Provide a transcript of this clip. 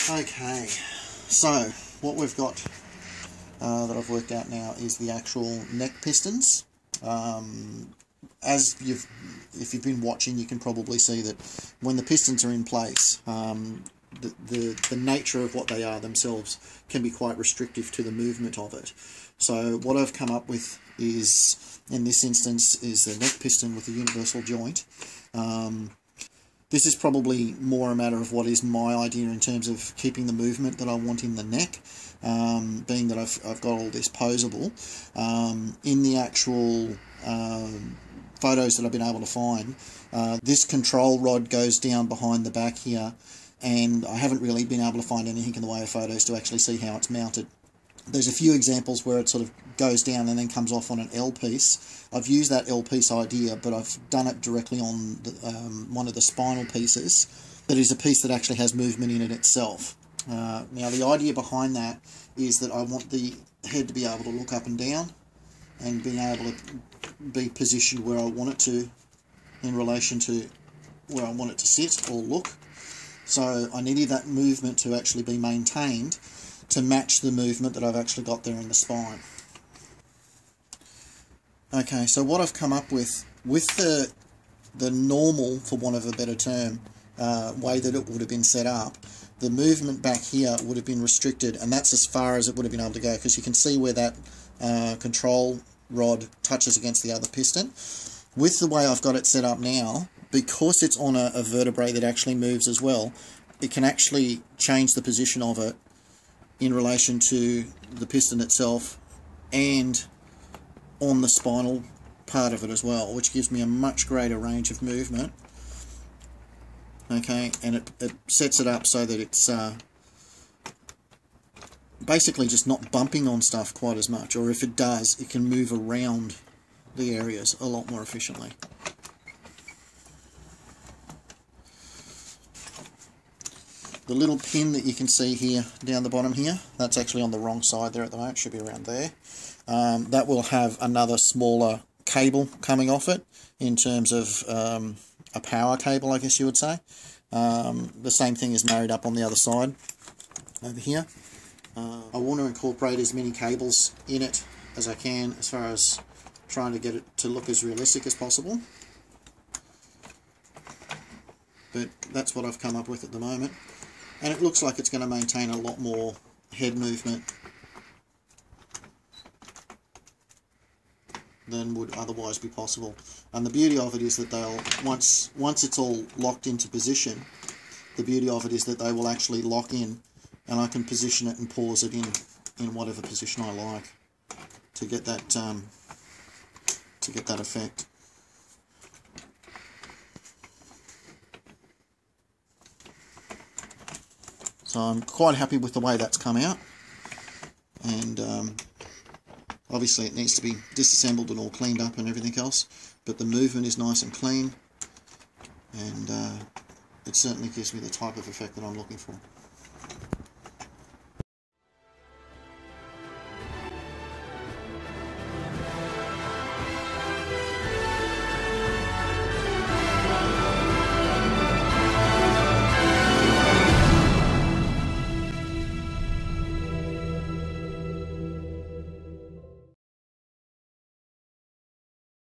Okay, so what we've got that I've worked out now is the actual neck pistons. If you've been watching, you can probably see that when the pistons are in place, the nature of what they are themselves can be quite restrictive to the movement of it. So what I've come up with is, in this instance, is a neck piston with a universal joint. This is probably more a matter of what is my idea in terms of keeping the movement that I want in the neck, being that I've got all this posable. In the actual photos that I've been able to find, this control rod goes down behind the back here, and I haven't really been able to find anything in the way of photos to actually see how it's mounted. There's a few examples where it sort of goes down and then comes off on an L piece. I've used that L piece idea, but I've done it directly on the, one of the spinal pieces. That is a piece that actually has movement in it itself. Now the idea behind that is that I want the head to be able to look up and down and being able to be positioned where I want it to in relation to where I want it to sit or look. So I needed that movement to actually be maintained to match the movement that I've actually got there in the spine. Okay, so what I've come up with the normal, for want of a better term, way that it would have been set up, the movement back here would have been restricted, and that's as far as it would have been able to go, because you can see where that control rod touches against the other piston. With the way I've got it set up now, because it's on a vertebrae that actually moves as well, it can actually change the position of it in relation to the piston itself and on the spinal part of it as well, which gives me a much greater range of movement. Okay, and it sets it up so that it's basically just not bumping on stuff quite as much, or if it does, it can move around the areas a lot more efficiently. The little pin that you can see here down the bottom here, that's actually on the wrong side there at the moment, it should be around there. That will have another smaller cable coming off it in terms of a power cable, I guess you would say. The same thing is married up on the other side over here. I want to incorporate as many cables in it as I can, as far as trying to get it to look as realistic as possible. But that's what I've come up with at the moment. And it looks like it's going to maintain a lot more head movement than would otherwise be possible. And the beauty of it is that they'll, once it's all locked into position, the beauty of it is that they will actually lock in, and I can position it and pause it in whatever position I like to get that effect. So I'm quite happy with the way that's come out, and obviously it needs to be disassembled and all cleaned up and everything else, but the movement is nice and clean, and it certainly gives me the type of effect that I'm looking for.